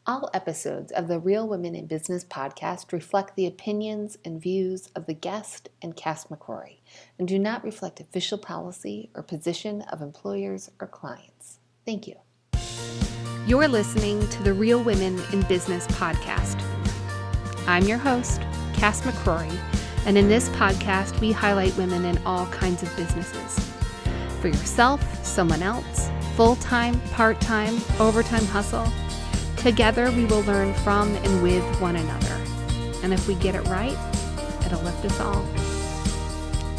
All episodes of the Real Women in Business podcast reflect the opinions and views of the guest and cast McCrory and do not reflect official policy or position of employers or clients. Thank you. You're listening to the Real Women in Business podcast. I'm your host, Cass McCrory, and in this podcast, we highlight women in all kinds of businesses. For yourself, someone else, full-time, part-time, overtime hustle, together we will learn from and with one another. And if we get it right, it'll lift us all.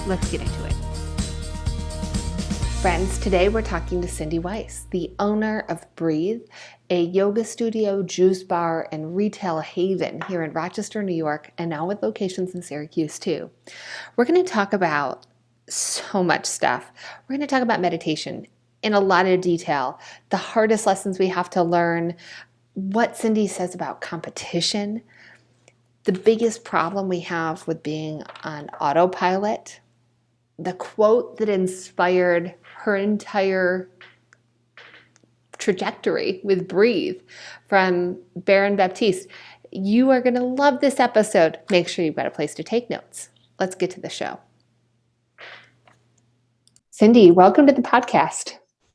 Let's get into it. Friends, today we're talking to Cyndi Weis, the owner of Breathe, a yoga studio, juice bar, and retail haven here in Rochester, New York, and now with locations in Syracuse too. We're going to talk about so much stuff. We're going to talk about meditation in a lot of detail, the hardest lessons we have to learn, what Cyndi says about competition, the biggest problem we have with being on autopilot, the quote that inspired her entire trajectory with Breathe from Baron Baptiste. You are going to love this episode. Make sure you've got a place to take notes. Let's get to the show. Cyndi, welcome to the podcast.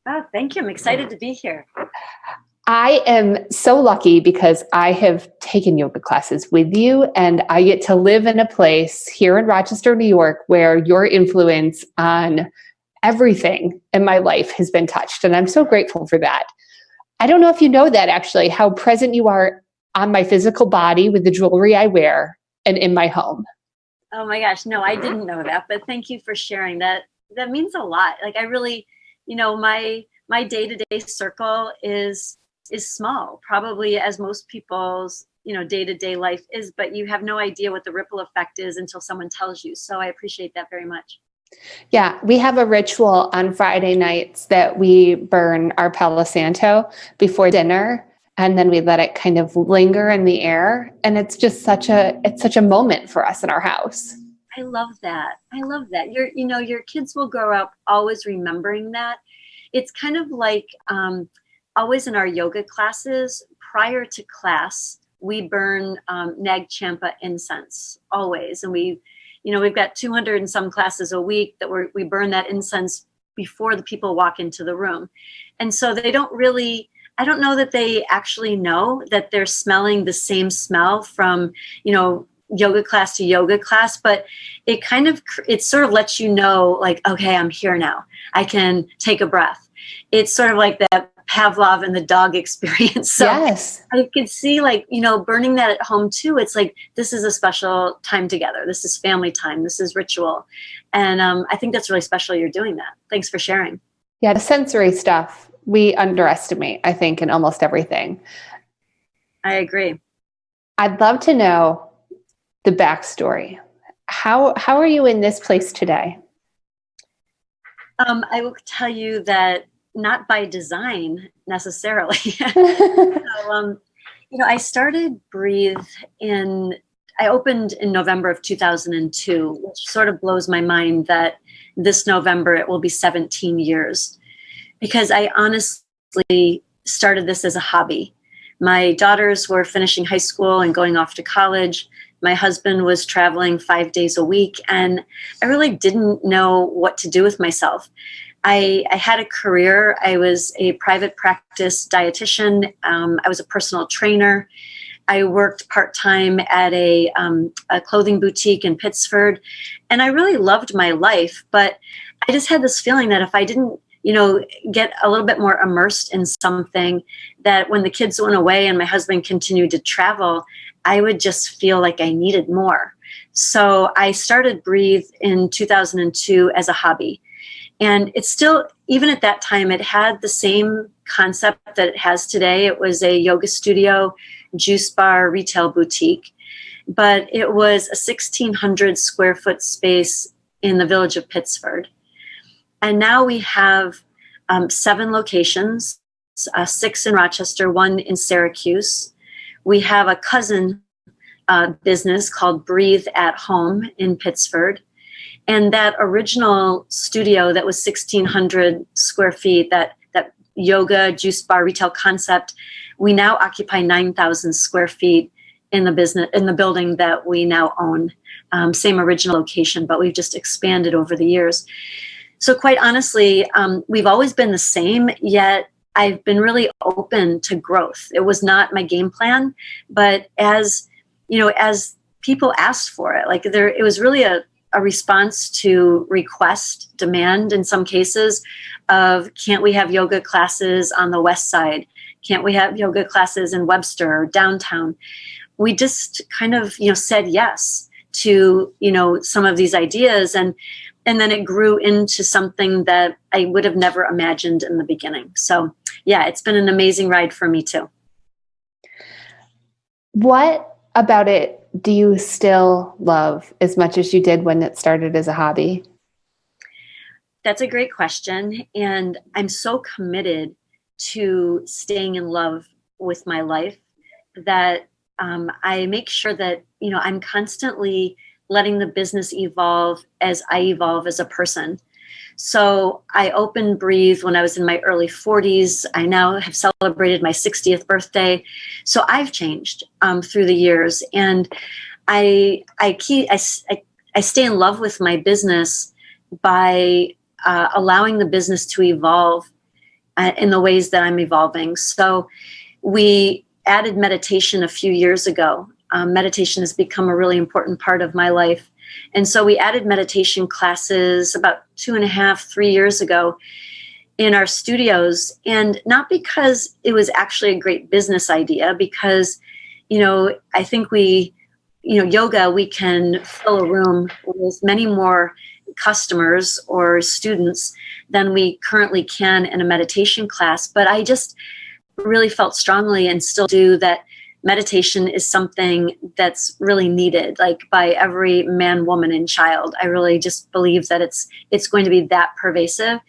Oh, thank you. I'm excited to be here. I am so lucky because I have taken yoga classes with you, and I get to live in a place here in Rochester, New York, where your influence on everything in my life has been touched. And I'm so grateful for that. I don't know if you know that actually, how present you are on my physical body with the jewelry I wear and in my home. Oh my gosh. No, I didn't know that, but thank you for sharing that. That means a lot. Like I really, my day-to-day circle is small, probably as most people's, day-to-day life is, but you have no idea what the ripple effect is until someone tells you. So I appreciate that very much. Yeah, we have a ritual on Friday nights that we burn our Palo Santo before dinner, and then we let it kind of linger in the air. And it's just such a moment for us in our house. I love that. Your kids will grow up always remembering that. It's kind of like always in our yoga classes, prior to class, we burn Nag Champa incense always. And we've got 200 and some classes a week that we burn that incense before the people walk into the room. And so I don't know that they actually know that they're smelling the same smell from, yoga class to yoga class, but it sort of lets you know, like, okay, I'm here now. I can take a breath. It's sort of like that Pavlov and the dog experience. So yes. I could see burning that at home too. It's like, this is a special time together. This is family time. This is ritual. And I think that's really special you're doing that. Thanks for sharing. Yeah, the sensory stuff we underestimate, I think, in almost everything. I agree. I'd love to know the backstory. How are you in this place today? I will tell you that not by design necessarily. I started Breathe I opened in November of 2002, which sort of blows my mind that this November it will be 17 years, because I honestly started this as a hobby. My daughters were finishing high school and going off to college. My husband was traveling 5 days a week, and I really didn't know what to do with myself. I had a career. I was a private practice dietitian. I was a personal trainer. I worked part-time at a clothing boutique in Pittsford, and I really loved my life. But I just had this feeling that if I didn't, get a little bit more immersed in something, that when the kids went away and my husband continued to travel, I would just feel like I needed more. So I started Breathe in 2002 as a hobby. And it's still, even at that time, it had the same concept that it has today. It was a yoga studio, juice bar, retail boutique. But it was a 1,600 square foot space in the village of Pittsford. And now we have 7 locations, 6 in Rochester, 1 in Syracuse. We have a cousin business called Breathe at Home in Pittsford. And that original studio that was 1,600 square feet, that yoga juice bar retail concept we now occupy 9,000 square feet in the building that we now own. Same original location, but we've just expanded over the years. So quite honestly, we've always been the same, yet I've been really open to growth. It was not my game plan, but as people asked for it, it was really a response to request, demand in some cases of, can't we have yoga classes on the West Side? Can't we have yoga classes in Webster or downtown? We just kind of, said yes to, some of these ideas. And then it grew into something that I would have never imagined in the beginning. So yeah, it's been an amazing ride for me too. What about it do you still love as much as you did when it started as a hobby? That's a great question. And I'm so committed to staying in love with my life that I make sure that, I'm constantly letting the business evolve as I evolve as a person. So I opened Breathe when I was in my early 40s. I now have celebrated my 60th birthday. So I've changed through the years, and I stay in love with my business by allowing the business to evolve in the ways that I'm evolving. So we added meditation a few years ago. Meditation has become a really important part of my life. And so we added meditation classes about 2.5, 3 years ago in our studios. And not because it was actually a great business idea, because, I think yoga, we can fill a room with many more customers or students than we currently can in a meditation class. But I just really felt strongly, and still do, that meditation is something that's really needed, by every man, woman, and child. I really just believe that it's going to be that pervasive.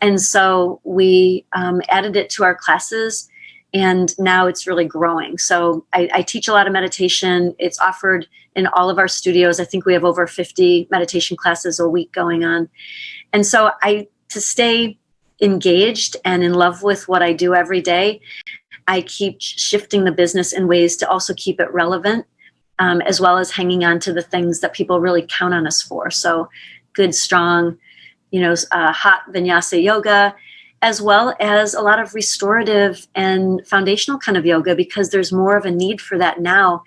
And so we added it to our classes, and now it's really growing. So I teach a lot of meditation. It's offered in all of our studios. I think we have over 50 meditation classes a week going on. And so to stay engaged and in love with what I do every day, I keep shifting the business in ways to also keep it relevant, as well as hanging on to the things that people really count on us for. So good, strong, hot vinyasa yoga, as well as a lot of restorative and foundational kind of yoga, because there's more of a need for that now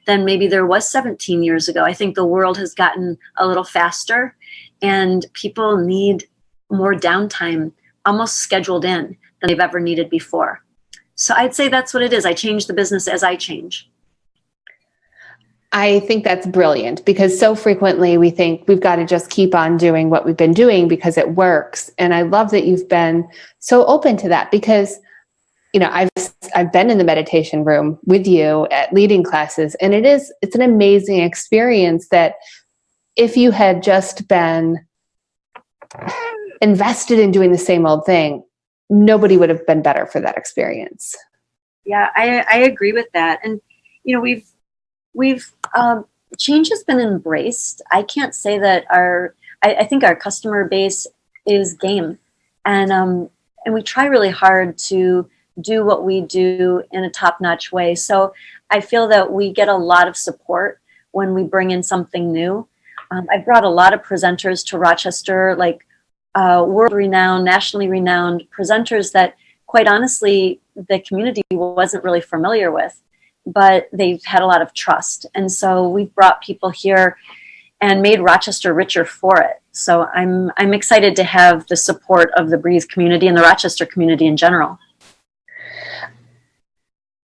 than maybe there was 17 years ago. I think the world has gotten a little faster, and people need more downtime almost scheduled in than they've ever needed before. So I'd say that's what it is. I change the business as I change. I think that's brilliant, because so frequently we think we've got to just keep on doing what we've been doing because it works. And I love that you've been so open to that, because, I've been in the meditation room with you at leading classes, and it's an amazing experience that if you had just been invested in doing the same old thing, nobody would have been better for that experience. Yeah, I agree with that. And, we've change has been embraced. I can't say that I think our customer base is game, and we try really hard to do what we do in a top-notch way. So I feel that we get a lot of support when we bring in something new. I've brought a lot of presenters to Rochester, world-renowned, nationally renowned presenters that, quite honestly, the community wasn't really familiar with, but they've had a lot of trust. And so we've brought people here and made Rochester richer for it. So I'm excited to have the support of the Breathe community and the Rochester community in general.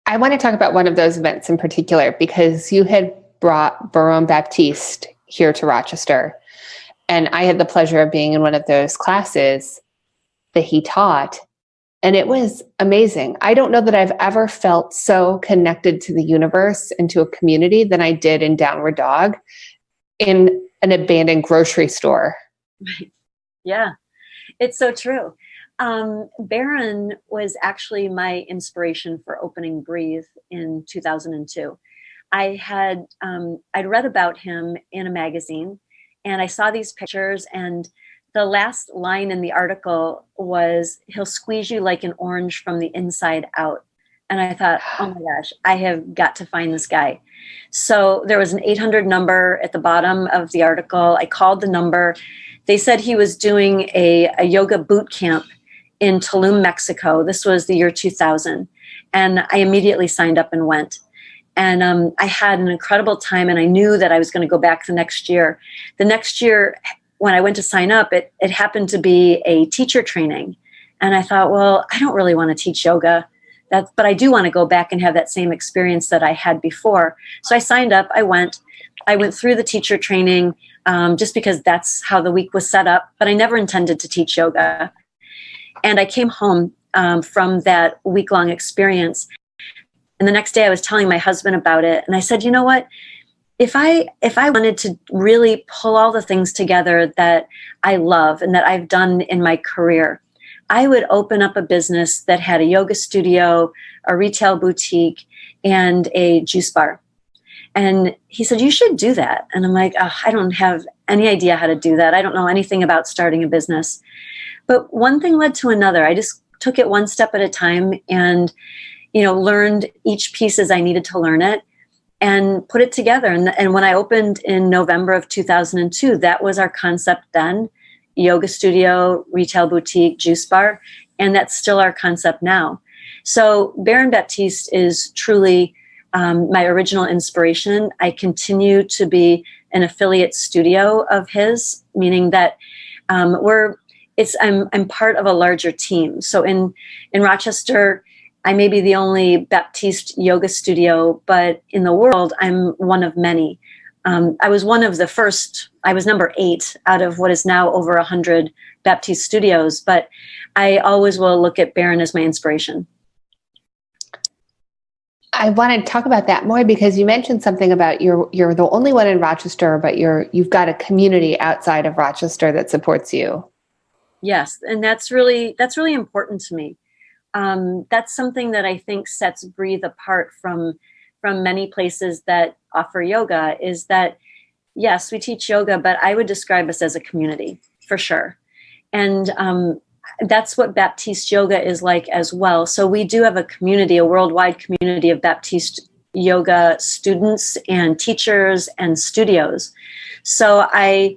I want to talk about one of those events in particular, because you had brought Baron Baptiste here to Rochester. And I had the pleasure of being in one of those classes that he taught. And it was amazing. I don't know that I've ever felt so connected to the universe and to a community than I did in Downward Dog in an abandoned grocery store. Right. Yeah, it's so true. Baron was actually my inspiration for opening Breathe in 2002. I'd read about him in a magazine, and I saw these pictures, and the last line in the article was, "He'll squeeze you like an orange from the inside out." And I thought, oh my gosh, I have got to find this guy. So there was an 800 number at the bottom of the article. I called the number. They said he was doing a yoga boot camp in Tulum, Mexico. This was the year 2000. And I immediately signed up and went. And I had an incredible time, and I knew that I was going to go back the next year. The next year, when I went to sign up, it happened to be a teacher training. And I thought, well, I don't really want to teach yoga, but I do want to go back and have that same experience that I had before. So I signed up, I went through the teacher training just because that's how the week was set up, but I never intended to teach yoga. And I came home from that week-long experience. And the next day I was telling my husband about it. And I said, you know what? If I wanted to really pull all the things together that I love and that I've done in my career, I would open up a business that had a yoga studio, a retail boutique, and a juice bar. And he said, you should do that. And I'm like, oh, I don't have any idea how to do that. I don't know anything about starting a business. But one thing led to another. I just took it one step at a time and, learned each piece as I needed to learn it and put it together. And when I opened in November of 2002, that was our concept then: yoga studio, retail boutique, juice bar. And that's still our concept now. So Baron Baptiste is truly my original inspiration. I continue to be an affiliate studio of his, meaning that I'm part of a larger team. So in Rochester, I may be the only Baptiste yoga studio, but in the world, I'm one of many. I was one of the first. I was number 8 out of what is now over 100 Baptiste studios, but I always will look at Baron as my inspiration. I want to talk about that more because you mentioned something about you're the only one in Rochester, but you've got a community outside of Rochester that supports you. Yes, and that's really important to me. That's something that I think sets Breathe apart from many places that offer yoga, is that, yes, we teach yoga, but I would describe us as a community for sure. And that's what Baptiste yoga is like as well. So we do have a community, a worldwide community of Baptiste yoga students and teachers and studios. So I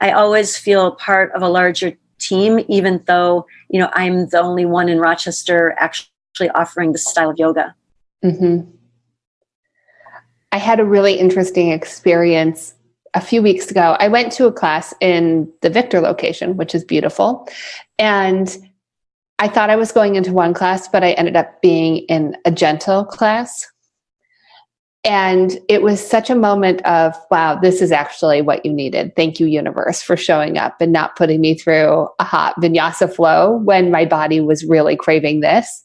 always feel part of a larger team, even though, I'm the only one in Rochester actually offering this style of yoga. Mm-hmm. I had a really interesting experience a few weeks ago. I went to a class in the Victor location, which is beautiful. And I thought I was going into one class, but I ended up being in a gentle class. And it was such a moment of, wow, this is actually what you needed. Thank you, universe, for showing up and not putting me through a hot vinyasa flow when my body was really craving this.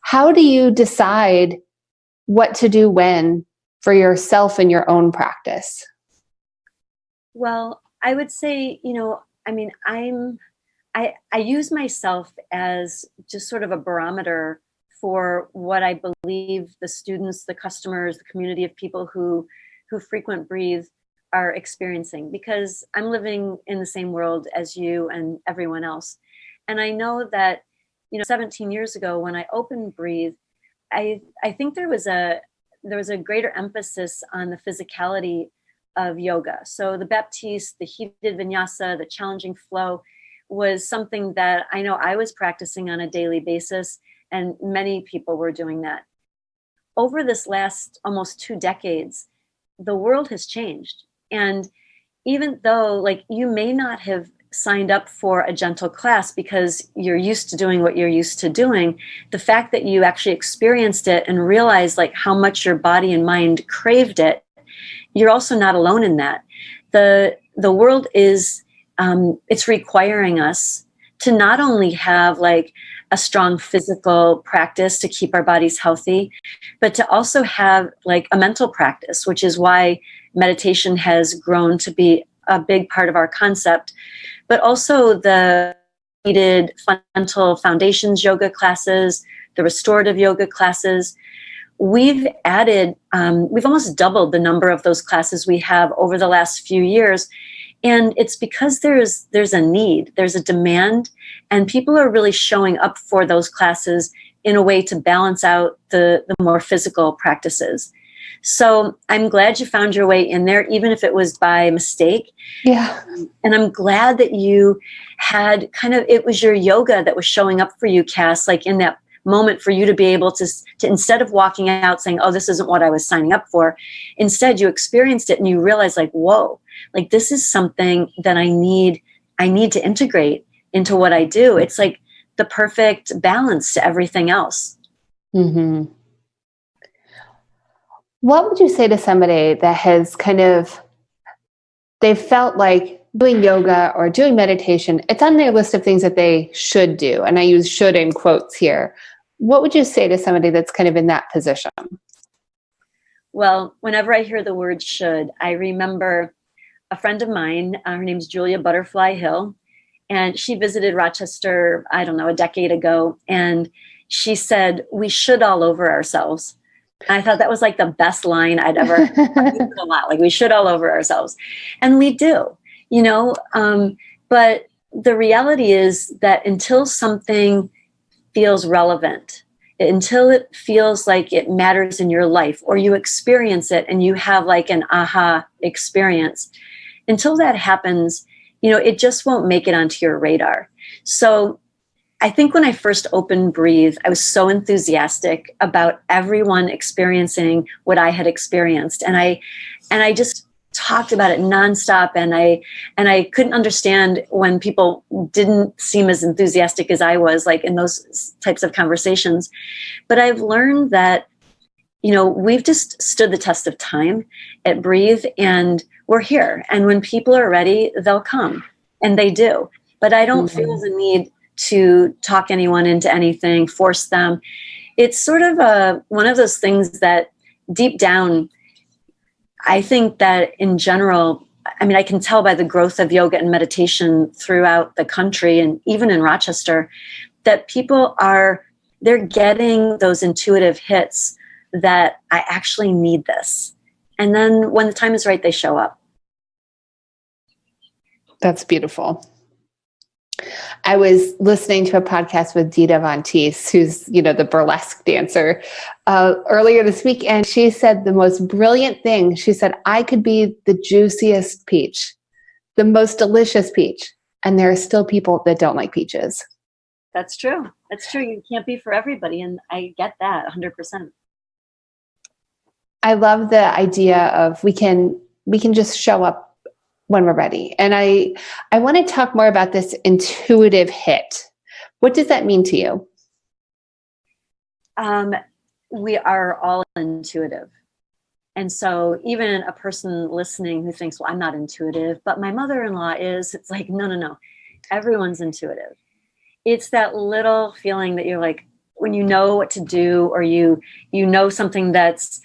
How do you decide what to do when for yourself in your own practice? Well, I would say, I use myself as just sort of a barometer for what I believe the students, the customers, the community of people who frequent Breathe are experiencing, because I'm living in the same world as you and everyone else. And I know that, 17 years ago when I opened Breathe, I think there was a greater emphasis on the physicality of yoga. So the Baptiste, the heated vinyasa, the challenging flow was something that I know I was practicing on a daily basis, and many people were doing that. Over this last almost 2 decades, the world has changed. And even though you may not have signed up for a gentle class because you're used to doing what you're used to doing, the fact that you actually experienced it and realized how much your body and mind craved it, you're also not alone in that. The world is, it's requiring us to not only have a strong physical practice to keep our bodies healthy, but to also have a mental practice, which is why meditation has grown to be a big part of our concept, but also the needed fundamental foundations yoga classes, the restorative yoga classes. We've added, we've almost doubled the number of those classes we have over the last few years. And it's because there's a need, there's a demand, and people are really showing up for those classes in a way to balance out the more physical practices. So I'm glad you found your way in there, even if it was by mistake. Yeah. And I'm glad that you had it was your yoga that was showing up for you, Cass, like in that moment for you to be able to instead of walking out saying, oh, this isn't what I was signing up for, instead you experienced it and you realized like, whoa, like this is something that I need to integrate into what I do. It's like the perfect balance to everything else. Mm-hmm. What would you say to somebody that has they felt like doing yoga or doing meditation, it's on their list of things that they should do? And I use should in quotes here. What would you say to somebody that's kind of in that position? Well, whenever I hear the word should, I remember a friend of mine, her name's Julia Butterfly Hill, and she visited Rochester, I don't know, a decade ago. And she said, we should all over ourselves. And I thought that was like the best line I'd ever heard. A lot, like we should all over ourselves. And we do, but the reality is that until something feels relevant, until it feels like it matters in your life, or you experience it and you have like an aha experience, until that happens, it just won't make it onto your radar. So I think when I first opened Breathe, I was so enthusiastic about everyone experiencing what I had experienced. And I just talked about it nonstop. And I couldn't understand when people didn't seem as enthusiastic as I was, like in those types of conversations. But I've learned that, we've just stood the test of time at Breathe, and we're here. And when people are ready, they'll come, and they do. But I don't feel the need to talk anyone into anything, force them. It's sort of one of those things that deep down, I think that in general, I can tell by the growth of yoga and meditation throughout the country and even in Rochester, that people they're getting those intuitive hits that I actually need this. And then when the time is right, they show up. That's beautiful. I was listening to a podcast with Dita Von Teese, who's, the burlesque dancer, earlier this week. And she said the most brilliant thing. She said, I could be the juiciest peach, the most delicious peach. And there are still people that don't like peaches. That's true. That's true. You can't be for everybody. And I get that 100%. I love the idea of we can just show up when we're ready. And I want to talk more about this intuitive hit. What does that mean to you? We are all intuitive. And so even a person listening who thinks, well, I'm not intuitive, but my mother-in-law is, it's like, no. Everyone's intuitive. It's that little feeling that you're like, when you know what to do, or you know something that's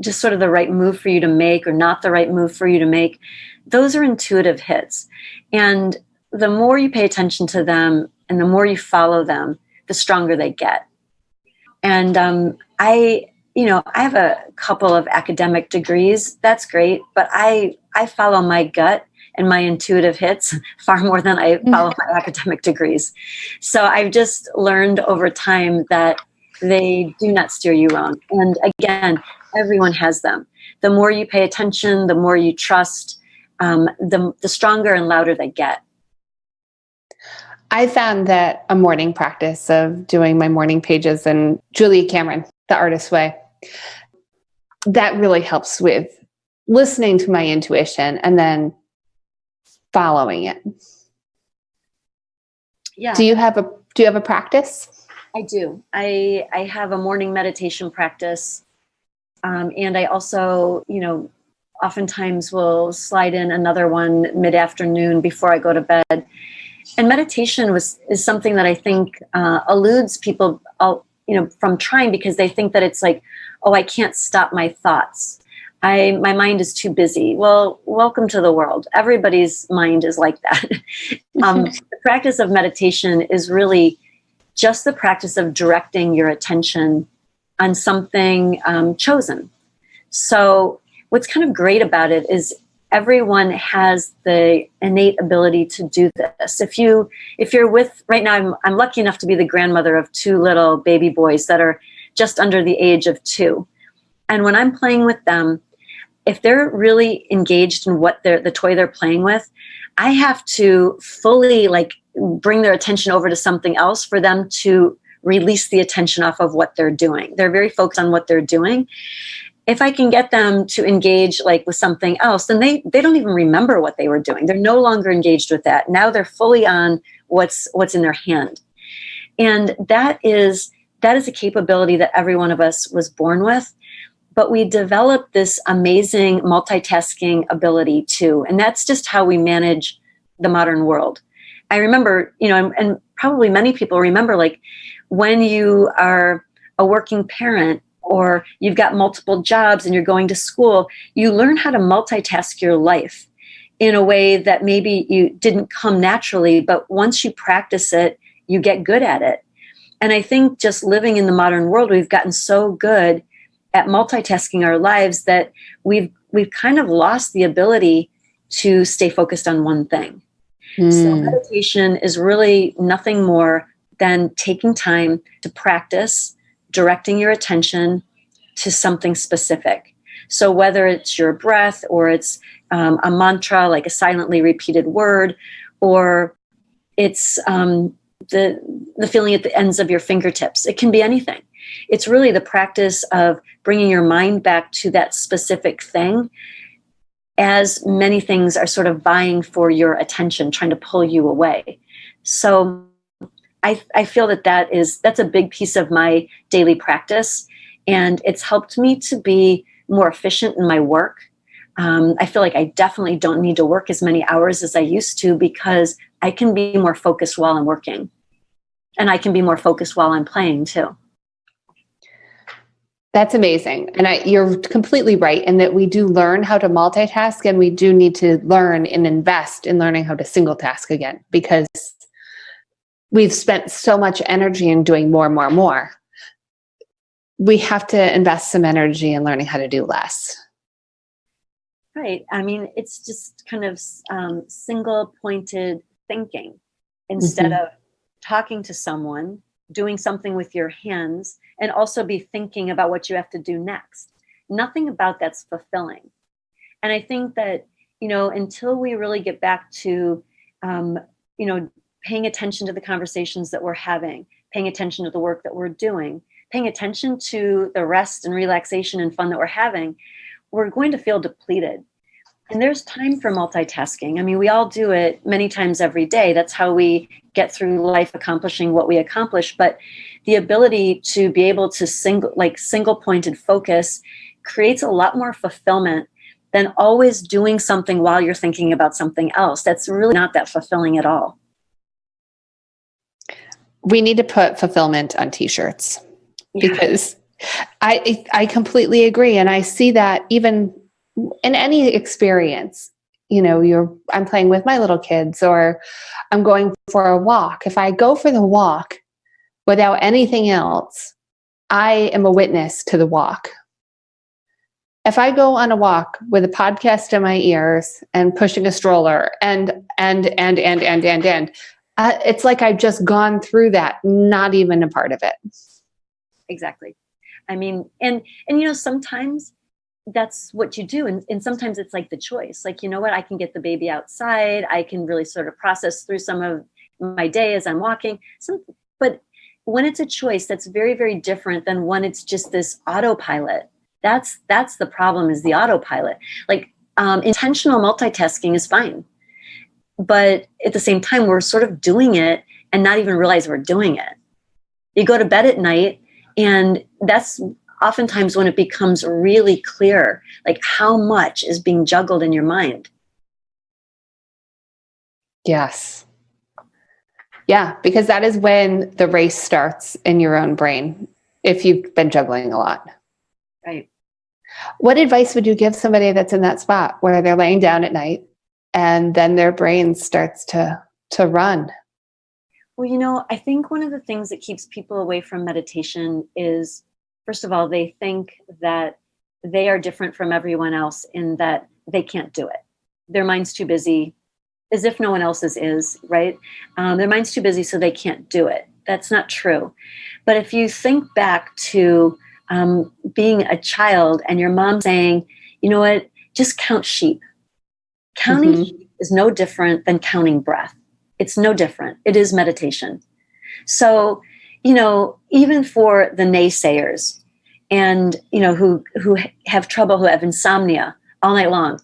just sort of the right move for you to make or not the right move for you to make. Those are intuitive hits. And the more you pay attention to them and the more you follow them, the stronger they get. And I have a couple of academic degrees. That's great. But I follow my gut and my intuitive hits far more than I follow my academic degrees. So I've just learned over time that they do not steer you wrong. And again, everyone has them. The more you pay attention, the more you trust, the stronger and louder they get. I found that a morning practice of doing my morning pages and Julia Cameron, The Artist's Way, that really helps with listening to my intuition and then following it. Yeah. Do you have a practice? I do. I have a morning meditation practice. And I also, oftentimes will slide in another one mid-afternoon before I go to bed. And meditation is something that I think eludes people, from trying, because they think that it's like, oh, I can't stop my thoughts. My mind is too busy. Well, welcome to the world. Everybody's mind is like that. The practice of meditation is really just the practice of directing your attention on something chosen. So what's kind of great about it is everyone has the innate ability to do this. If you're with, right now, I'm lucky enough to be the grandmother of 2 little baby boys that are just under the age of 2. And when I'm playing with them, if they're really engaged in what the toy they're playing with, I have to fully bring their attention over to something else for them to release the attention off of what they're doing. They're very focused on what they're doing. If I can get them to engage with something else, then they don't even remember what they were doing. They're no longer engaged with that. Now they're fully on what's in their hand. And that is a capability that every one of us was born with. But we develop this amazing multitasking ability too. And that's just how we manage the modern world. I remember, and probably many people remember, when you are a working parent or you've got multiple jobs and you're going to school, you learn how to multitask your life in a way that maybe you didn't come naturally, but once you practice it, you get good at it. And I think just living in the modern world, we've gotten so good at multitasking our lives that we've kind of lost the ability to stay focused on one thing. So meditation is really nothing more than taking time to practice directing your attention to something specific. So whether it's your breath or it's a mantra, like a silently repeated word, or it's the feeling at the ends of your fingertips, it can be anything. It's really the practice of bringing your mind back to that specific thing, as many things are sort of vying for your attention, trying to pull you away. So I feel that's a big piece of my daily practice, and it's helped me to be more efficient in my work. I feel like I definitely don't need to work as many hours as I used to, because I can be more focused while I'm working, and I can be more focused while I'm playing too. That's amazing. And you're completely right in that we do learn how to multitask, and we do need to learn and invest in learning how to single task again, because we've spent so much energy in doing more. We have to invest some energy in learning how to do less. Right. I mean, it's just kind of single pointed thinking instead of talking to someone, doing something with your hands, and also be thinking about what you have to do next. Nothing about that's fulfilling. And I think that, until we really get back to, paying attention to the conversations that we're having, paying attention to the work that we're doing, paying attention to the rest and relaxation and fun that we're having, we're going to feel depleted. And there's time for multitasking. I mean, we all do it many times every day. That's how we get through life, accomplishing what we accomplish. But the ability to be able to single pointed focus creates a lot more fulfillment than always doing something while you're thinking about something else. That's really not that fulfilling at all. We need to put fulfillment on t-shirts, because I completely agree. And I see that even in any experience, I'm playing with my little kids, or I'm going for a walk. If I go for the walk without anything else, I am a witness to the walk. If I go on a walk with a podcast in my ears and pushing a stroller and it's like I've just gone through that, not even a part of it. Exactly. I mean, and sometimes that's what you do. And sometimes it's like the choice, what, I can get the baby outside. I can really sort of process through some of my day as I'm walking. But when it's a choice, that's very, very different than when it's just this autopilot. That's the problem, is the autopilot. Intentional multitasking is fine. But at the same time, we're sort of doing it and not even realize we're doing it. You go to bed at night, and that's oftentimes when it becomes really clear, how much is being juggled in your mind. Yes. Yeah, because that is when the race starts in your own brain, if you've been juggling a lot. Right. What advice would you give somebody that's in that spot where they're laying down at night and then their brain starts to run? Well, I think one of the things that keeps people away from meditation is, first of all, they think that they are different from everyone else in that they can't do it. their mind's too busy, as if no one else's is, right? Their mind's too busy, so they can't do it. That's not true. But if you think back to being a child and your mom saying, you know what, just count sheep. Counting sheep is no different than counting breath. It's no different. It is meditation. So, even for the naysayers and, who have trouble, who have insomnia all night long,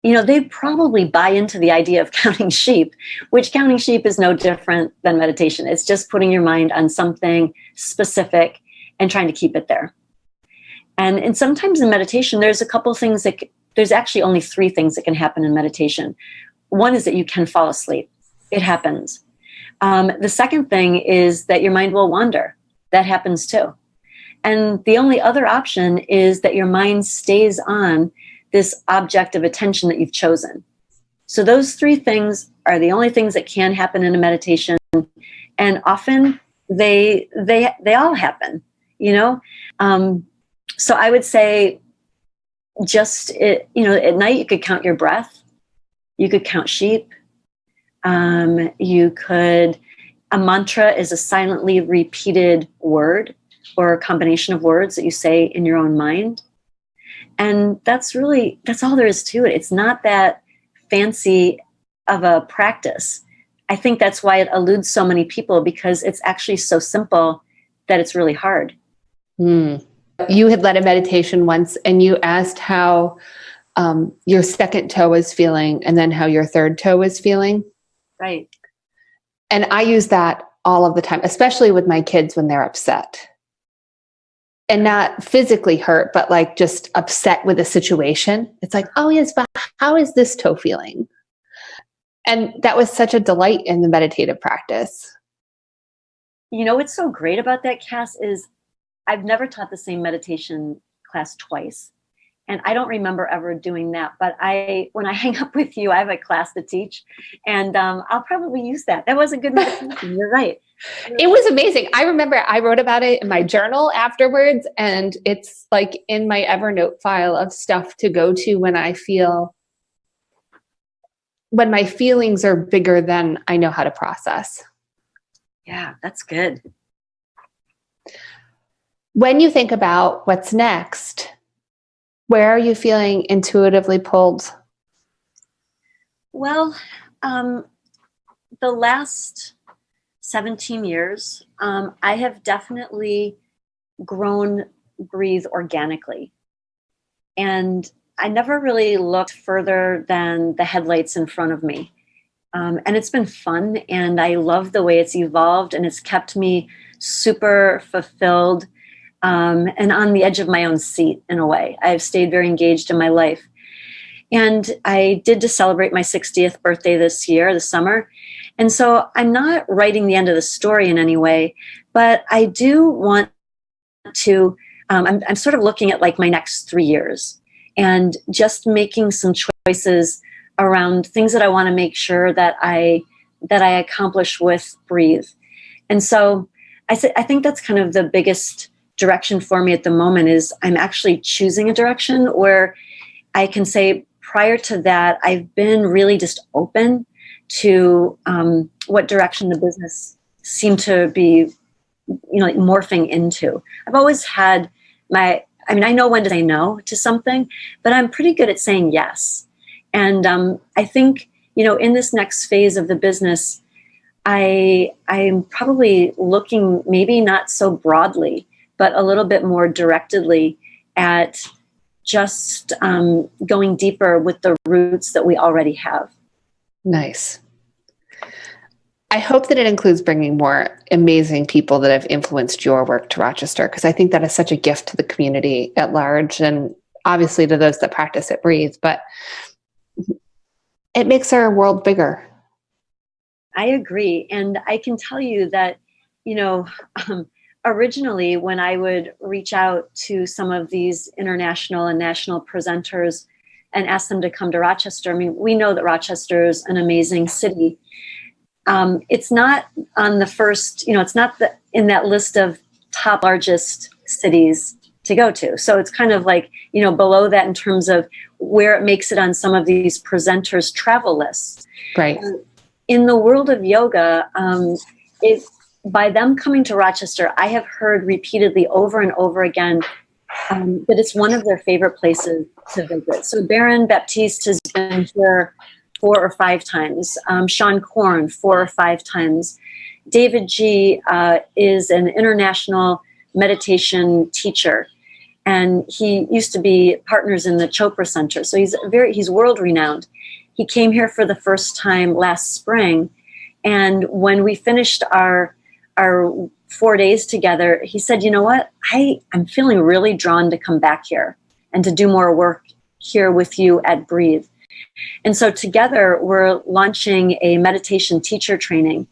they probably buy into the idea of counting sheep, which counting sheep is no different than meditation. It's just putting your mind on something specific and trying to keep it there. And sometimes in meditation, there's a couple things there's actually only 3 things that can happen in meditation. One is that you can fall asleep. It happens. The second thing is that your mind will wander. That happens too. And the only other option is that your mind stays on this object of attention that you've chosen. So those 3 things are the only things that can happen in a meditation. And often they all happen, So I would say just, at night you could count your breath. You could count sheep. A mantra is a silently repeated word or a combination of words that you say in your own mind. And that's all there is to it. It's not that fancy of a practice. I think that's why it eludes so many people, because it's actually so simple that it's really hard. You had led a meditation once and you asked how your second toe was feeling and then how your third toe was feeling. Right. And I use that all of the time, especially with my kids when they're upset. And not physically hurt, but like just upset with a situation. It's like, oh yes, but how is this toe feeling? And that was such a delight in the meditative practice. What's so great about that, Cass, is I've never taught the same meditation class twice. And I don't remember ever doing that. But when I hang up with you, I have a class to teach. And I'll probably use that. That was a good meditation. You're right. It was amazing. I remember I wrote about it in my journal afterwards. And it's like in my Evernote file of stuff to go to when my feelings are bigger than I know how to process. Yeah, that's good. When you think about what's next, where are you feeling intuitively pulled? Well, the last 17 years, I have definitely grown Breathe organically. And I never really looked further than the headlights in front of me. And it's been fun, and I love the way it's evolved, and it's kept me super fulfilled and on the edge of my own seat in a way. I've stayed very engaged in my life. And I did to celebrate my 60th birthday this summer. And so I'm not writing the end of the story in any way, but I do want to, I'm sort of looking at like my next 3 years and just making some choices around things that I want to make sure that I accomplish with Breathe. And so I think that's kind of the biggest direction for me at the moment is I'm actually choosing a direction where I can say prior to that, I've been really just open to what direction the business seemed to be, like morphing into. I've always had I know when to say no to something, but I'm pretty good at saying yes. And I think, in this next phase of the business, I'm probably looking maybe not so broadly, but a little bit more directedly at just going deeper with the roots that we already have. Nice. I hope that it includes bringing more amazing people that have influenced your work to Rochester, because I think that is such a gift to the community at large and obviously to those that practice it Breathe, but it makes our world bigger. I agree. And I can tell you that, originally when I would reach out to some of these international and national presenters and ask them to come to Rochester, we know that Rochester is an amazing city. It's not on the first, it's not in that list of top largest cities to go to. So it's kind of like, below that in terms of where it makes it on some of these presenters' travel lists. Right. In the world of yoga, by them coming to Rochester, I have heard repeatedly over and over again that it's one of their favorite places to visit. So Baron Baptiste has been here 4 or 5 times. Sean Korn 4 or 5 times. David G is an international meditation teacher, and he used to be partners in the Chopra Center. So he's world renowned. He came here for the first time last spring, and when we finished our 4 days together, he said, "You know what? I'm feeling really drawn to come back here and to do more work here with you at Breathe." And so together we're launching a meditation teacher training.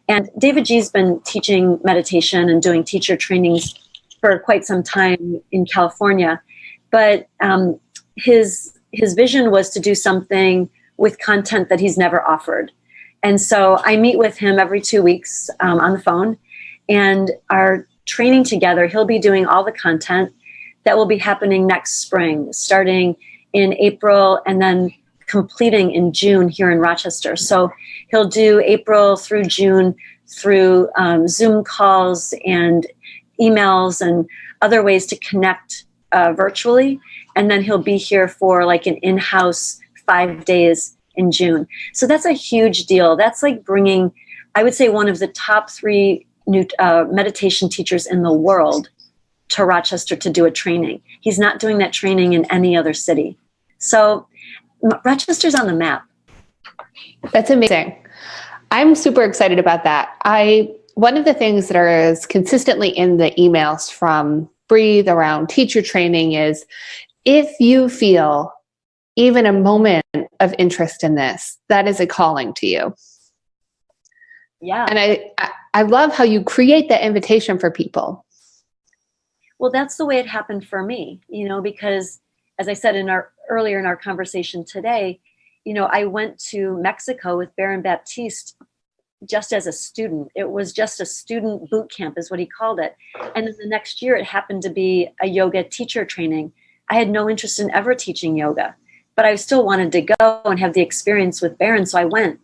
And David G's been teaching meditation and doing teacher trainings for quite some time in California. But his vision was to do something with content that he's never offered. And so I meet with him every 2 weeks on the phone, and our training together, he'll be doing all the content that will be happening next spring, starting in April and then completing in June here in Rochester. So he'll do April through June through Zoom calls and emails and other ways to connect virtually. And then he'll be here for like an in-house 5 days in June. So that's a huge deal. That's like bringing, I would say, one of the top 3 new meditation teachers in the world to Rochester to do a training. He's not doing that training in any other city. So Rochester's on the map. That's amazing. I'm super excited about that. One of the things that is consistently in the emails from Breathe around teacher training is, if you feel even a moment of interest in this, that is a calling to you. Yeah. And I love how you create that invitation for people. Well, that's the way it happened for me, because as I said earlier in our conversation today, I went to Mexico with Baron Baptiste just as a student. It was just a student boot camp is what he called it. And then the next year it happened to be a yoga teacher training. I had no interest in ever teaching yoga, but I still wanted to go and have the experience with Baron. So I went,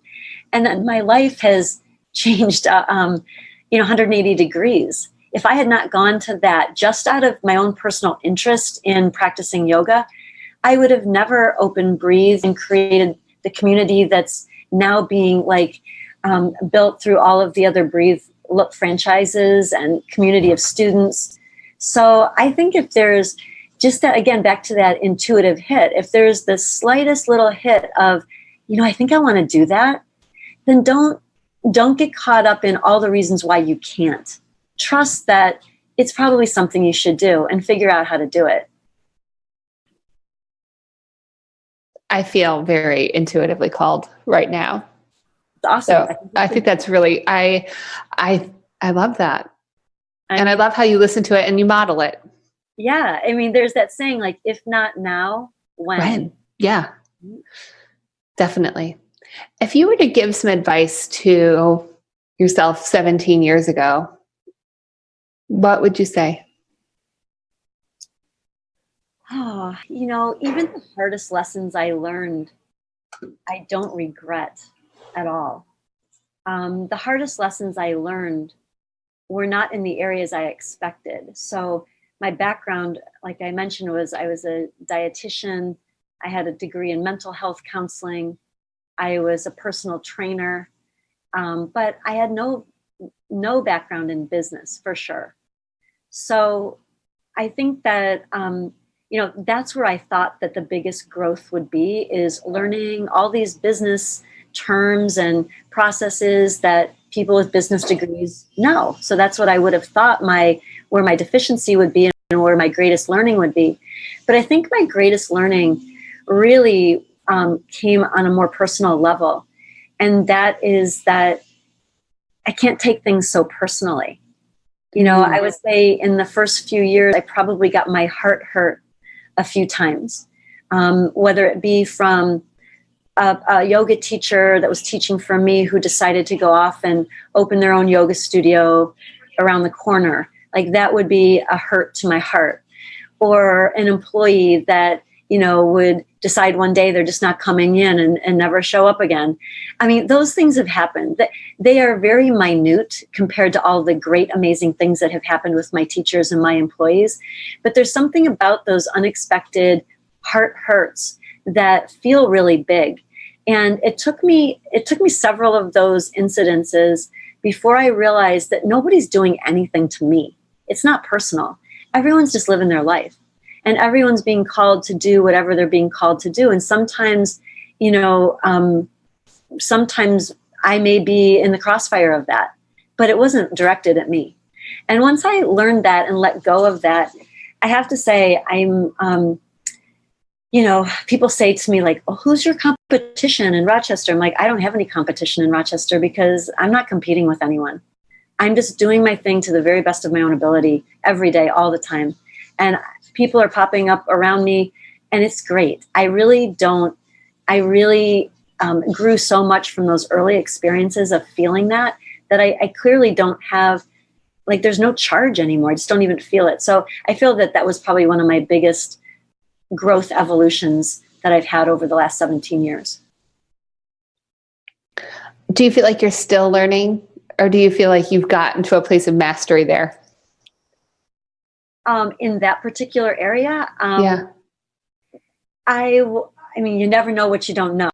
and then my life has changed, 180 degrees. If I had not gone to that just out of my own personal interest in practicing yoga, I would have never opened Breathe and created the community that's now being built through all of the other Breathe franchises and community of students. So I think if there's just that, again, back to that intuitive hit, if there's the slightest little hit of, I think I want to do that, then don't get caught up in all the reasons why you can't. Trust that it's probably something you should do and figure out how to do it. I feel very intuitively called right now. It's awesome. So I think that's really, I love that. And I love how you listen to it and you model it. Yeah. I mean, there's that saying, like, if not now, when? Yeah, definitely. If you were to give some advice to yourself 17 years ago, what would you say? Oh, even the hardest lessons I learned, I don't regret at all. The hardest lessons I learned were not in the areas I expected. So my background, like I mentioned, was I was a dietitian. I had a degree in mental health counseling. I was a personal trainer, but I had no background in business for sure. So I think that, that's where I thought that the biggest growth would be, is learning all these business terms and processes that people with business degrees know. So that's what I would have thought where my deficiency would be and where my greatest learning would be. But I think my greatest learning really came on a more personal level. And that is that I can't take things so personally. I would say in the first few years, I probably got my heart hurt a few times, whether it be from a yoga teacher that was teaching for me who decided to go off and open their own yoga studio around the corner. Like, that would be a hurt to my heart. or an employee that, would decide one day they're just not coming in and never show up again. I mean, those things have happened. They are very minute compared to all the great, amazing things that have happened with my teachers and my employees. But there's something about those unexpected heart hurts that feel really big. And it took me several of those incidences before I realized that nobody's doing anything to me. It's not personal. Everyone's just living their life. And everyone's being called to do whatever they're being called to do. And sometimes, sometimes I may be in the crossfire of that, but it wasn't directed at me. And once I learned that and let go of that, I have to say people say to me like, oh, who's your competition in Rochester? I'm like, I don't have any competition in Rochester because I'm not competing with anyone. I'm just doing my thing to the very best of my own ability every day, all the time. And people are popping up around me and it's great. I really grew so much from those early experiences of feeling that I clearly don't have, like, there's no charge anymore. I just don't even feel it. So I feel that was probably one of my biggest growth evolutions that I've had over the last 17 years. Do you feel like you're still learning, or do you feel like you've gotten to a place of mastery there? In that particular area? Yeah. I mean, you never know what you don't know.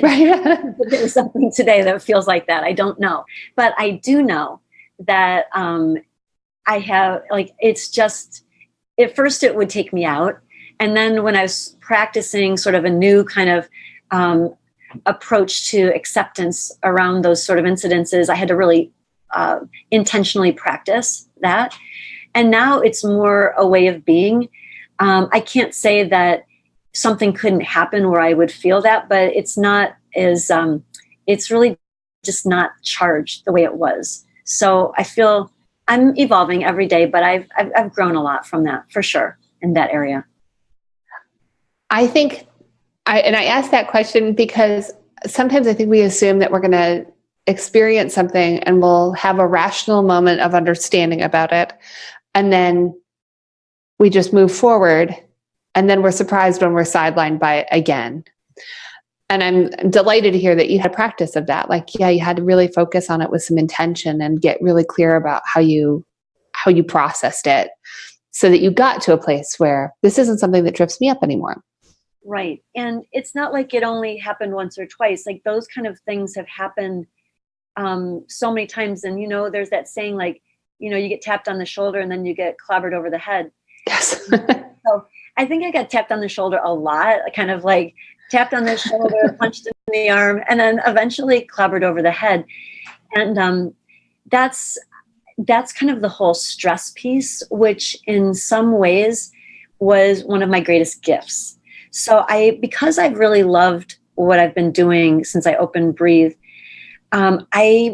Right. There's something today that feels like that. I don't know. But I do know that I have, like, it's just, at first it would take me out. And then when I was practicing sort of a new kind of approach to acceptance around those sort of incidences, I had to really intentionally practice that. And now it's more a way of being. I can't say that something couldn't happen where I would feel that, but it's not as, it's really just not charged the way it was. So I feel I'm evolving every day, but I've grown a lot from that, for sure, in that area. I think, I asked that question because sometimes I think we assume that we're going to experience something and we'll have a rational moment of understanding about it. And then we just move forward, and then we're surprised when we're sidelined by it again. And I'm delighted to hear that you had practice of that. Like, yeah, you had to really focus on it with some intention and get really clear about how you processed it so that you got to a place where this isn't something that trips me up anymore. Right. And it's not like it only happened once or twice. Like, those kind of things have happened so many times. And, there's that saying, like, you get tapped on the shoulder and then you get clobbered over the head. Yes. So I think I got tapped on the shoulder a lot, kind of like tapped on the shoulder, punched in the arm, and then eventually clobbered over the head. And that's kind of the whole stress piece, which in some ways was one of my greatest gifts. So because I've really loved what I've been doing since I opened Breathe, it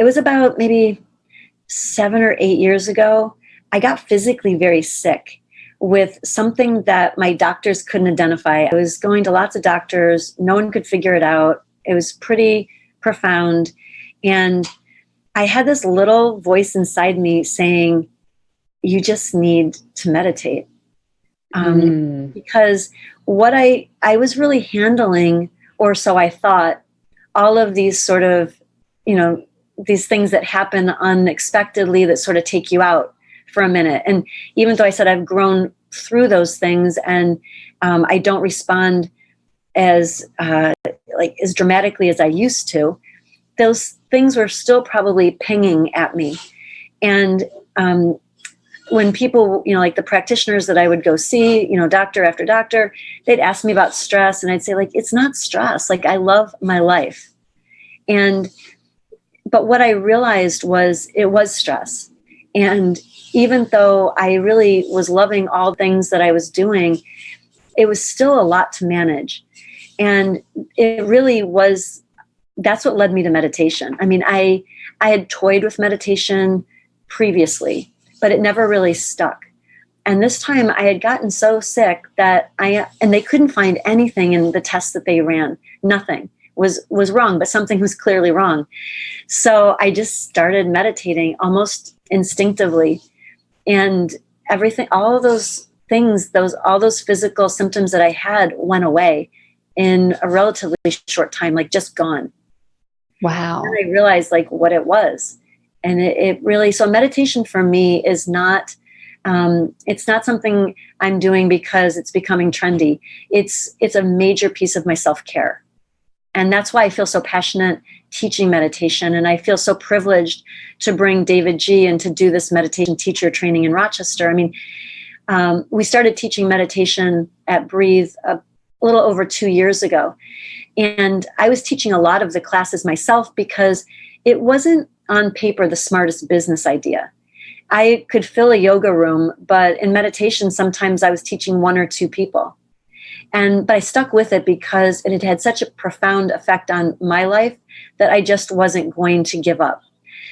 was about maybe 7 or 8 years ago, I got physically very sick with something that my doctors couldn't identify. I was going to lots of doctors. No one could figure it out. It was pretty profound. And I had this little voice inside me saying, you just need to meditate. Because what I was really handling, or so I thought, all of these sort of, these things that happen unexpectedly that sort of take you out for a minute. And even though I said I've grown through those things and I don't respond as dramatically as I used to, those things were still probably pinging at me. And when people, like the practitioners that I would go see, doctor after doctor, they'd ask me about stress, and I'd say, like, it's not stress. Like, I love my life. But what I realized was it was stress. And even though I really was loving all things that I was doing, it was still a lot to manage. And it really was, that's what led me to meditation. I mean, I had toyed with meditation previously, but it never really stuck. And this time I had gotten so sick that and they couldn't find anything in the tests that they ran. Nothing was wrong, but something was clearly wrong. So I just started meditating almost instinctively. And everything, all of those things, all those physical symptoms that I had went away in a relatively short time, like just gone. Wow. And I realized like what it was. And it really, so meditation for me is not, it's not something I'm doing because it's becoming trendy. It's a major piece of my self-care. And that's why I feel so passionate teaching meditation. And I feel so privileged to bring David G. and to do this meditation teacher training in Rochester. I mean, we started teaching meditation at Breathe a little over 2 years ago. And I was teaching a lot of the classes myself because it wasn't on paper the smartest business idea. I could fill a yoga room, but in meditation, sometimes I was teaching 1 or 2 people. But I stuck with it because it had had such a profound effect on my life that I just wasn't going to give up.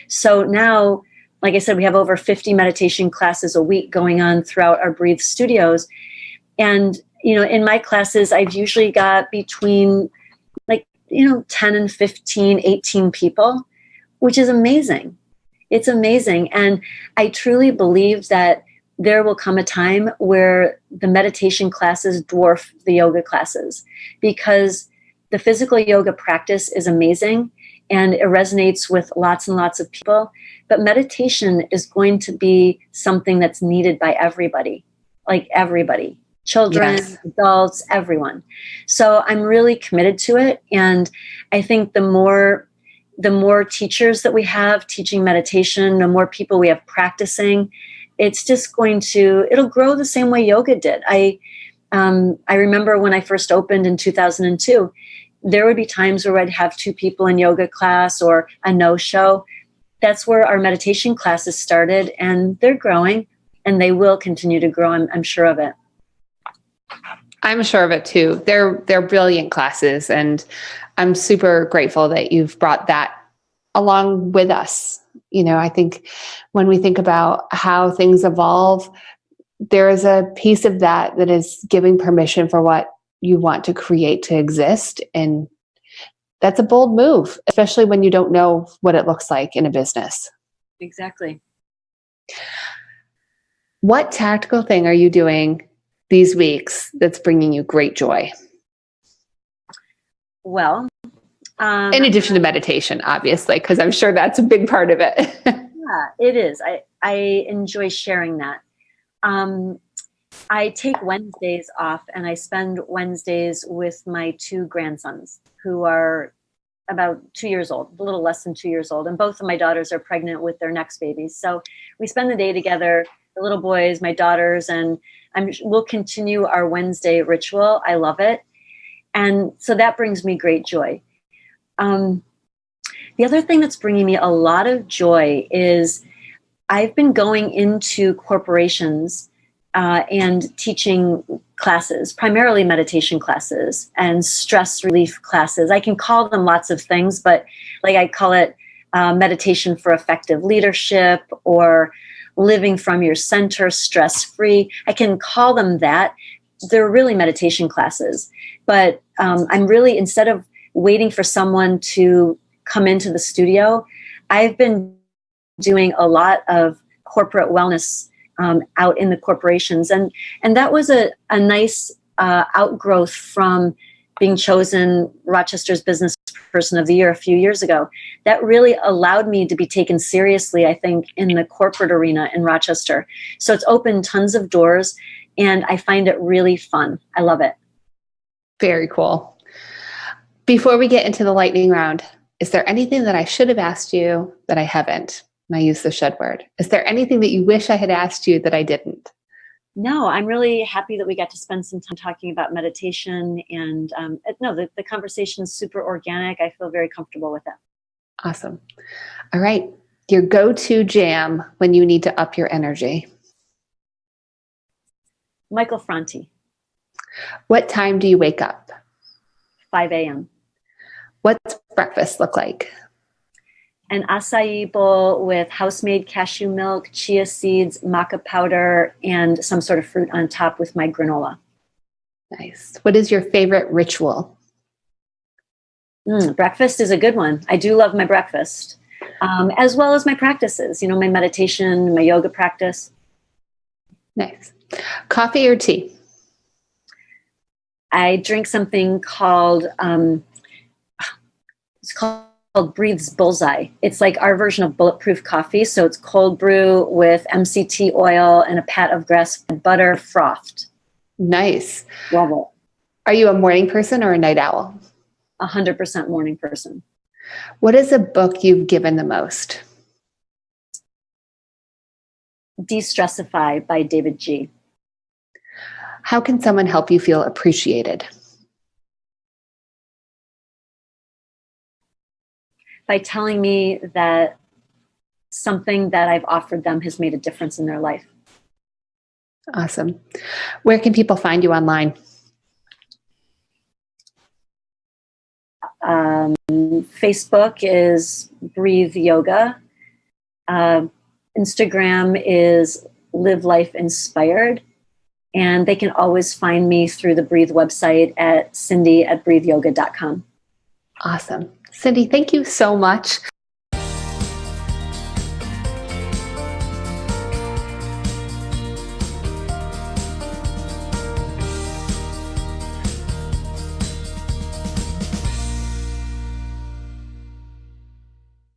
So now, like I said, we have over 50 meditation classes a week going on throughout our Breathe studios. And, in my classes, I've usually got between 10 and 15, 18 people, which is amazing. It's amazing. And I truly believe that there will come a time where the meditation classes dwarf the yoga classes, because the physical yoga practice is amazing and it resonates with lots and lots of people. But meditation is going to be something that's needed by everybody, like everybody, children, Yes. adults, everyone. So I'm really committed to it. And I think the more teachers that we have teaching meditation, the more people we have practicing, it's just it'll grow the same way yoga did. I remember when I first opened in 2002, there would be times where I'd have 2 people in yoga class or a no-show. That's where our meditation classes started, and they're growing, and they will continue to grow. I'm sure of it. I'm sure of it too. They're brilliant classes, and I'm super grateful that you've brought that along with us. I think when we think about how things evolve, there is a piece of that is giving permission for what you want to create to exist. And that's a bold move, especially when you don't know what it looks like in a business. Exactly. What tactical thing are you doing these weeks that's bringing you great joy? Well, in addition to meditation, obviously, because I'm sure that's a big part of it. Yeah, it is. I enjoy sharing that. I take Wednesdays off, and I spend Wednesdays with my 2 grandsons who are about 2 years old, a little less than 2 years old. And both of my daughters are pregnant with their next babies. So we spend the day together, the little boys, my daughters, and we'll continue our Wednesday ritual. I love it. And so that brings me great joy. The other thing that's bringing me a lot of joy is I've been going into corporations and teaching classes, primarily meditation classes and stress relief classes. I can call them lots of things, but I call it meditation for effective leadership or living from your center, stress-free. I can call them that. They're really meditation classes. But I'm really, instead of waiting for someone to come into the studio, I've been doing a lot of corporate wellness out in the corporations. And that was a nice outgrowth from being chosen Rochester's Business Person of the Year a few years ago. That really allowed me to be taken seriously, I think, in the corporate arena in Rochester. So it's opened tons of doors, and I find it really fun. I love it. Very cool. Before we get into the lightning round, is there anything that I should have asked you that I haven't? And I use the should word. Is there anything that you wish I had asked you that I didn't? No, I'm really happy that we got to spend some time talking about meditation. And the conversation is super organic. I feel very comfortable with it. Awesome. All right. Your go-to jam when you need to up your energy. Michael Franti. What time do you wake up? 5 a.m. What's breakfast look like? An acai bowl with house-made cashew milk, chia seeds, maca powder, and some sort of fruit on top with my granola. Nice. What is your favorite ritual? Breakfast is a good one. I do love my breakfast, as well as my practices, my meditation, my yoga practice. Nice. Coffee or tea? I drink something called, it's called Breathe's Bullseye. It's like our version of bulletproof coffee. So it's cold brew with MCT oil and a pat of grass-fed butter frothed. Nice. Love it. Are you a morning person or a night owl? 100% morning person. What is a book you've given the most? De-Stressify by David G. How can someone help you feel appreciated? By telling me that something that I've offered them has made a difference in their life. Awesome. Where can people find you online? Facebook is Breathe Yoga. Instagram is Live Life Inspired. And they can always find me through the Breathe website at Cyndi@breatheyoga.com. Awesome. Cyndi, thank you so much